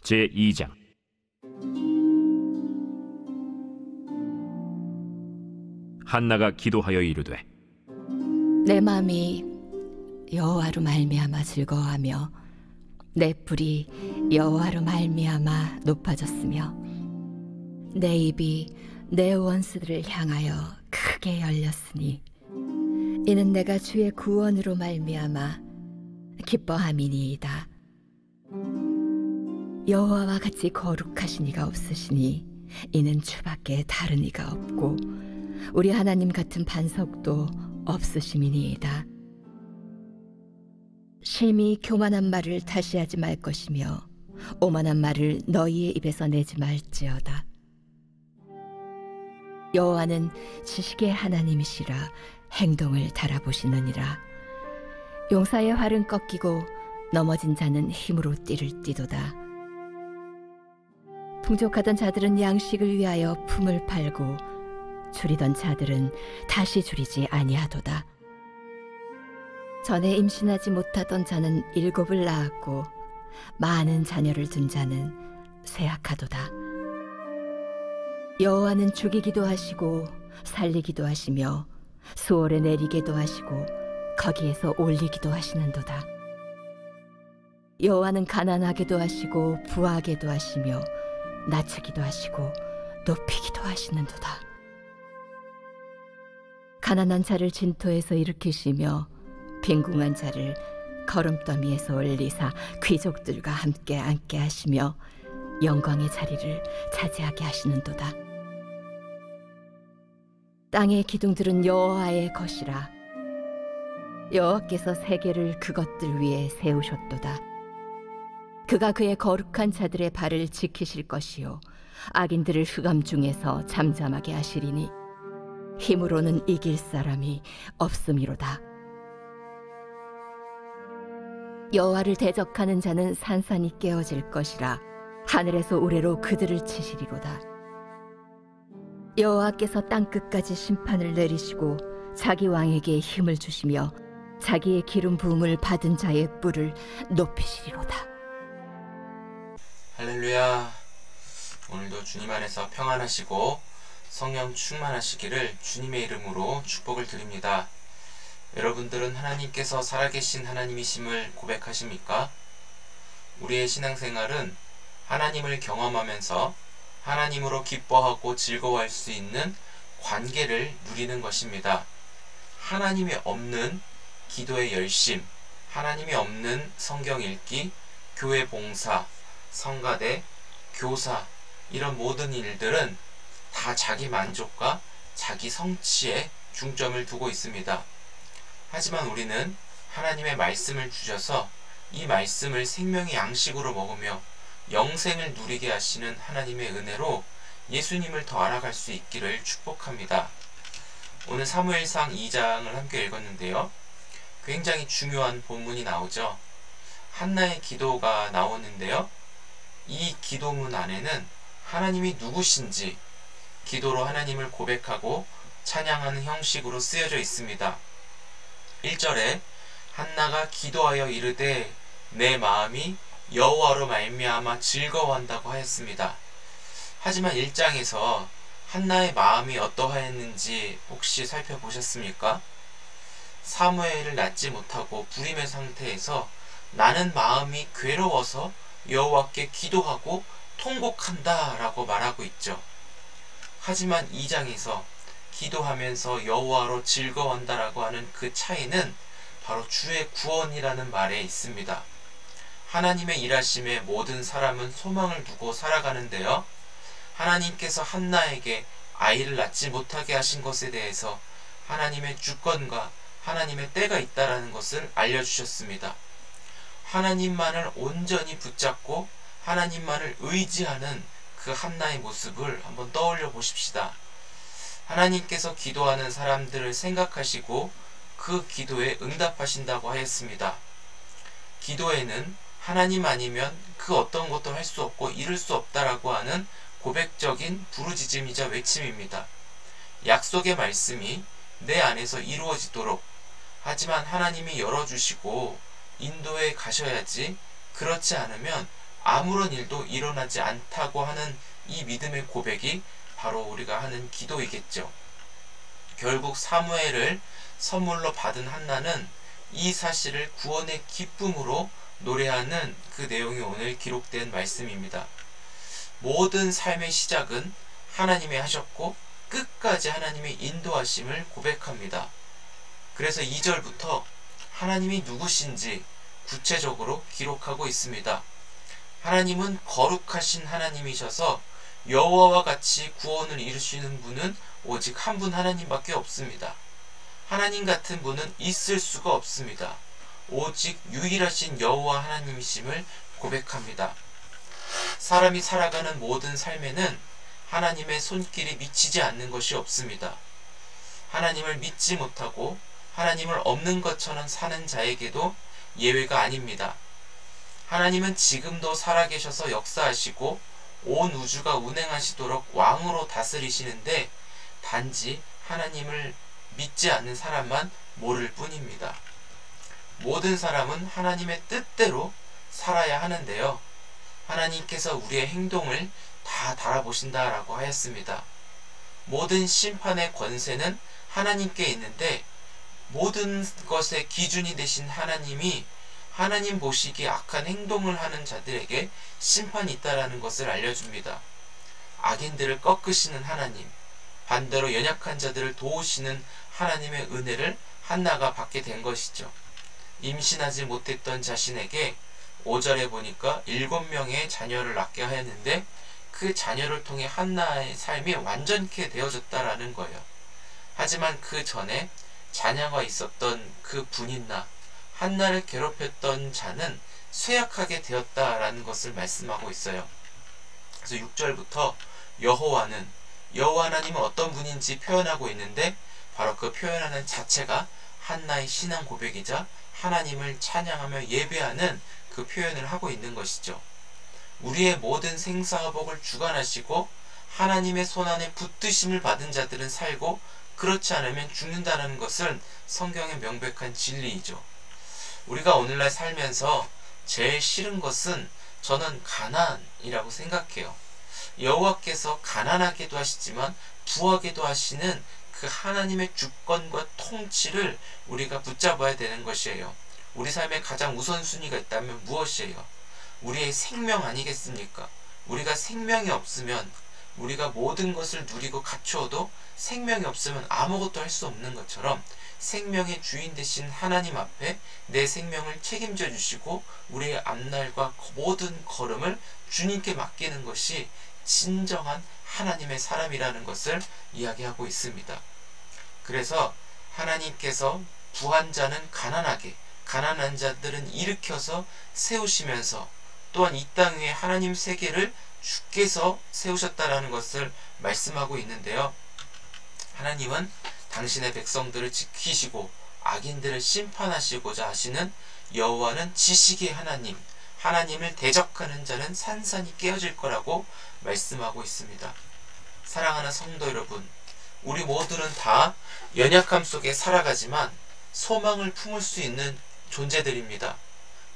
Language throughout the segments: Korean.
제2장. 한나가 기도하여 이르되, 내 마음이 여호와로 말미암아 즐거워하며 내 뿔이 여호와로 말미암아 높아졌으며 내 입이 내 원수들을 향하여 크게 열렸으니 이는 내가 주의 구원으로 말미암아 기뻐함이니이다. 여호와와 같이 거룩하신 이가 없으시니 이는 주밖에 다른 이가 없고 우리 하나님 같은 반석도 없으심이니이다. 심히 교만한 말을 다시 하지 말 것이며 오만한 말을 너희의 입에서 내지 말지어다. 여호와는 지식의 하나님이시라 행동을 달아보시느니라. 용사의 활은 꺾이고 넘어진 자는 힘으로 띠를 띠도다. 풍족하던 자들은 양식을 위하여 품을 팔고 줄이던 자들은 다시 줄이지 아니하도다. 전에 임신하지 못하던 자는 7을 낳았고 많은 자녀를 둔 자는 쇠약하도다. 여호와는 죽이기도 하시고 살리기도 하시며 수월에 내리기도 하시고 거기에서 올리기도 하시는도다. 여호와는 가난하게도 하시고 부하게도 하시며 낮추기도 하시고 높이기도 하시는도다. 가난한 자를 진토에서 일으키시며 빈궁한 자를 거름더미에서 올리사 귀족들과 함께 앉게 하시며 영광의 자리를 차지하게 하시는도다. 땅의 기둥들은 여호와의 것이라. 여호와께서 세계를 그것들 위에 세우셨도다. 그가 그의 거룩한 자들의 발을 지키실 것이요 악인들을 흑암 중에서 잠잠하게 하시리니 힘으로는 이길 사람이 없음이로다. 여호와를 대적하는 자는 산산이 깨어질 것이라. 하늘에서 우레로 그들을 치시리로다. 여호와께서 땅끝까지 심판을 내리시고 자기 왕에게 힘을 주시며 자기의 기름 부음을 받은 자의 뿔을 높이시리로다. 할렐루야. 오늘도 주님 안에서 평안하시고 성령 충만하시기를 주님의 이름으로 축복을 드립니다. 여러분들은 하나님께서 살아계신 하나님이심을 고백하십니까? 우리의 신앙생활은 하나님을 경험하면서 하나님으로 기뻐하고 즐거워할 수 있는 관계를 누리는 것입니다. 하나님이 없는 기도의 열심, 하나님이 없는 성경 읽기, 교회 봉사, 성가대, 교사, 이런 모든 일들은 다 자기 만족과 자기 성취에 중점을 두고 있습니다. 하지만 우리는 하나님의 말씀을 주셔서 이 말씀을 생명의 양식으로 먹으며 영생을 누리게 하시는 하나님의 은혜로 예수님을 더 알아갈 수 있기를 축복합니다. 오늘 사무엘상 2장을 함께 읽었는데요. 굉장히 중요한 본문이 나오죠. 한나의 기도가 나오는데요. 이 기도문 안에는 하나님이 누구신지 기도로 하나님을 고백하고 찬양하는 형식으로 쓰여져 있습니다. 1절에 한나가 기도하여 이르되 내 마음이 여호와로 말미암아 즐거워한다고 하였습니다. 하지만 1장에서 한나의 마음이 어떠하였는지 혹시 살펴보셨습니까? 사무엘을 낳지 못하고 불임의 상태에서 나는 마음이 괴로워서 여호와께 기도하고 통곡한다 라고 말하고 있죠. 하지만 2장에서 기도하면서 여호와로 즐거워한다 라고 하는 그 차이는 바로 주의 구원이라는 말에 있습니다. 하나님의 일하심에 모든 사람은 소망을 두고 살아가는데요. 하나님께서 한나에게 아이를 낳지 못하게 하신 것에 대해서 하나님의 주권과 하나님의 때가 있다라는 것을 알려주셨습니다. 하나님만을 온전히 붙잡고 하나님만을 의지하는 그 한나의 모습을 한번 떠올려 보십시다. 하나님께서 기도하는 사람들을 생각하시고 그 기도에 응답하신다고 하였습니다. 기도에는 하나님 아니면 그 어떤 것도 할 수 없고 이룰 수 없다라고 하는 고백적인 부르짖음이자 외침입니다. 약속의 말씀이 내 안에서 이루어지도록, 하지만 하나님이 열어주시고 인도해 가셔야지, 그렇지 않으면 아무런 일도 일어나지 않다고 하는 이 믿음의 고백이 바로 우리가 하는 기도이겠죠. 결국 사무엘을 선물로 받은 한나는 이 사실을 구원의 기쁨으로 노래하는 그 내용이 오늘 기록된 말씀입니다. 모든 삶의 시작은 하나님이 하셨고 끝까지 하나님의 인도하심을 고백합니다. 그래서 2절부터 하나님이 누구신지 구체적으로 기록하고 있습니다. 하나님은 거룩하신 하나님이셔서 여호와와 같이 구원을 이루시는 분은 오직 한 분 하나님밖에 없습니다. 하나님 같은 분은 있을 수가 없습니다. 오직 유일하신 여호와 하나님이심을 고백합니다. 사람이 살아가는 모든 삶에는 하나님의 손길이 미치지 않는 것이 없습니다. 하나님을 믿지 못하고 하나님을 없는 것처럼 사는 자에게도 예외가 아닙니다. 하나님은 지금도 살아계셔서 역사하시고 온 우주가 운행하시도록 왕으로 다스리시는데 단지 하나님을 믿지 않는 사람만 모를 뿐입니다. 모든 사람은 하나님의 뜻대로 살아야 하는데요. 하나님께서 우리의 행동을 다 달아보신다라고 하였습니다. 모든 심판의 권세는 하나님께 있는데 모든 것의 기준이 되신 하나님이 하나님 보시기에 악한 행동을 하는 자들에게 심판이 있다라는 것을 알려줍니다. 악인들을 꺾으시는 하나님, 반대로 연약한 자들을 도우시는 하나님의 은혜를 한나가 받게 된 것이죠. 임신하지 못했던 자신에게 5절에 보니까 7명의 자녀를 낳게 하였는데 그 자녀를 통해 한나의 삶이 완전케 되어졌다라는 거예요. 하지만 그 전에 자녀가 있었던 그 분인나 한나를 괴롭혔던 자는 쇠약하게 되었다라는 것을 말씀하고 있어요. 그래서 6절부터 여호와 하나님은 어떤 분인지 표현하고 있는데 바로 그 표현하는 자체가 한나의 신앙 고백이자 하나님을 찬양하며 예배하는 그 표현을 하고 있는 것이죠. 우리의 모든 생사화복을 주관하시고 하나님의 손안에 붙드심을 받은 자들은 살고 그렇지 않으면 죽는다는 것은 성경의 명백한 진리이죠. 우리가 오늘날 살면서 제일 싫은 것은 저는 가난이라고 생각해요. 여호와께서 가난하게도 하시지만 부하게도 하시는 그 하나님의 주권과 통치를 우리가 붙잡아야 되는 것이에요. 우리 삶에 가장 우선순위가 있다면 무엇이에요? 우리의 생명 아니겠습니까? 우리가 생명이 없으면 우리가 모든 것을 누리고 갖추어도 생명이 없으면 아무것도 할 수 없는 것처럼 생명의 주인 되신 하나님 앞에 내 생명을 책임져 주시고 우리의 앞날과 모든 걸음을 주님께 맡기는 것이 진정한 하나님의 사람이라는 것을 이야기하고 있습니다. 그래서 하나님께서 부한 자는 가난하게, 가난한 자들은 일으켜서 세우시면서 또한 이 땅 위에 하나님 세계를 주께서 세우셨다라는 것을 말씀하고 있는데요. 하나님은 당신의 백성들을 지키시고 악인들을 심판하시고자 하시는 여호와는 지식의 하나님, 하나님을 대적하는 자는 산산이 깨어질 거라고 말씀하고 있습니다. 사랑하는 성도 여러분, 우리 모두는 다 연약함 속에 살아가지만 소망을 품을 수 있는 존재들입니다.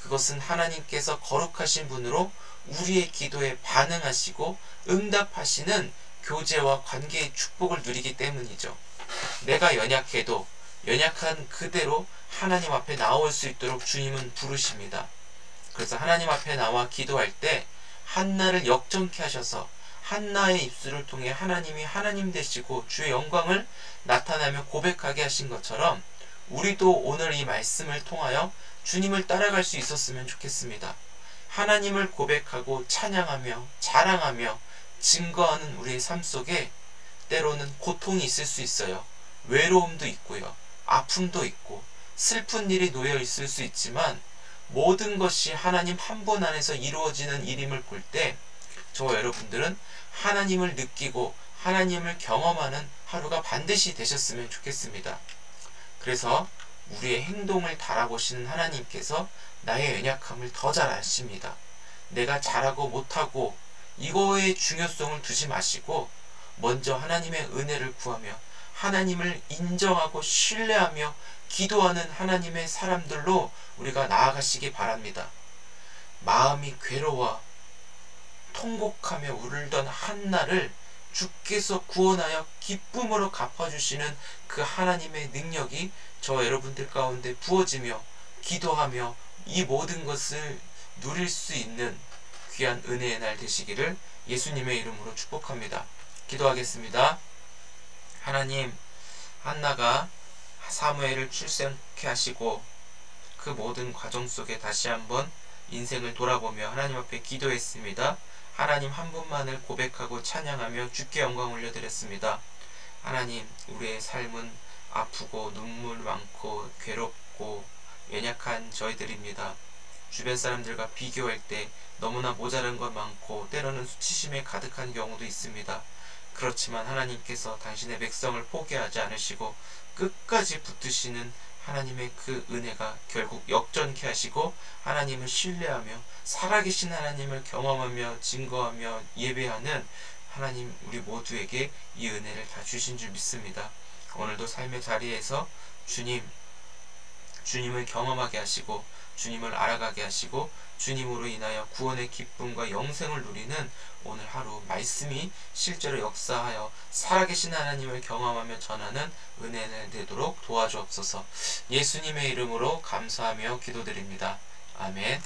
그것은 하나님께서 거룩하신 분으로 우리의 기도에 반응하시고 응답하시는 교제와 관계의 축복을 누리기 때문이죠. 내가 연약해도 연약한 그대로 하나님 앞에 나올 수 있도록 주님은 부르십니다. 그래서 하나님 앞에 나와 기도할 때 한나를 역정케 하셔서 한나의 입술을 통해 하나님이 하나님 되시고 주의 영광을 나타나며 고백하게 하신 것처럼 우리도 오늘 이 말씀을 통하여 주님을 따라갈 수 있었으면 좋겠습니다. 하나님을 고백하고 찬양하며 자랑하며 증거하는 우리의 삶 속에 때로는 고통이 있을 수 있어요. 외로움도 있고요. 아픔도 있고 슬픈 일이 놓여 있을 수 있지만 모든 것이 하나님 한 분 안에서 이루어지는 일임을 볼 때 저와 여러분들은 하나님을 느끼고 하나님을 경험하는 하루가 반드시 되셨으면 좋겠습니다. 그래서 우리의 행동을 달아보시는 하나님께서 나의 연약함을 더 잘 아십니다. 내가 잘하고 못하고 이거의 중요성을 두지 마시고 먼저 하나님의 은혜를 구하며 하나님을 인정하고 신뢰하며 기도하는 하나님의 사람들로 우리가 나아가시기 바랍니다. 마음이 괴로워 통곡하며 울던 한나를 주께서 구원하여 기쁨으로 갚아주시는 그 하나님의 능력이 저 여러분들 가운데 부어지며 기도하며 이 모든 것을 누릴 수 있는 귀한 은혜의 날 되시기를 예수님의 이름으로 축복합니다. 기도하겠습니다. 하나님, 한나가 사무엘을 출생케 하시고 그 모든 과정 속에 다시 한번 인생을 돌아보며 하나님 앞에 기도했습니다. 하나님 한 분만을 고백하고 찬양하며 주께 영광 올려드렸습니다. 하나님, 우리의 삶은 아프고 눈물 많고 괴롭고 연약한 저희들입니다. 주변 사람들과 비교할 때 너무나 모자란 것 많고 때로는 수치심에 가득한 경우도 있습니다. 그렇지만 하나님께서 당신의 백성을 포기하지 않으시고 끝까지 붙드시는 하나님의 그 은혜가 결국 역전케 하시고 하나님을 신뢰하며 살아계신 하나님을 경험하며 증거하며 예배하는 하나님, 우리 모두에게 이 은혜를 다 주신 줄 믿습니다. 오늘도 삶의 자리에서 주님을 경험하게 하시고 주님을 알아가게 하시고 주님으로 인하여 구원의 기쁨과 영생을 누리는 오늘 하루 말씀이 실제로 역사하여 살아계신 하나님을 경험하며 전하는 은혜를 되도록 도와주옵소서. 예수님의 이름으로 감사하며 기도드립니다. 아멘.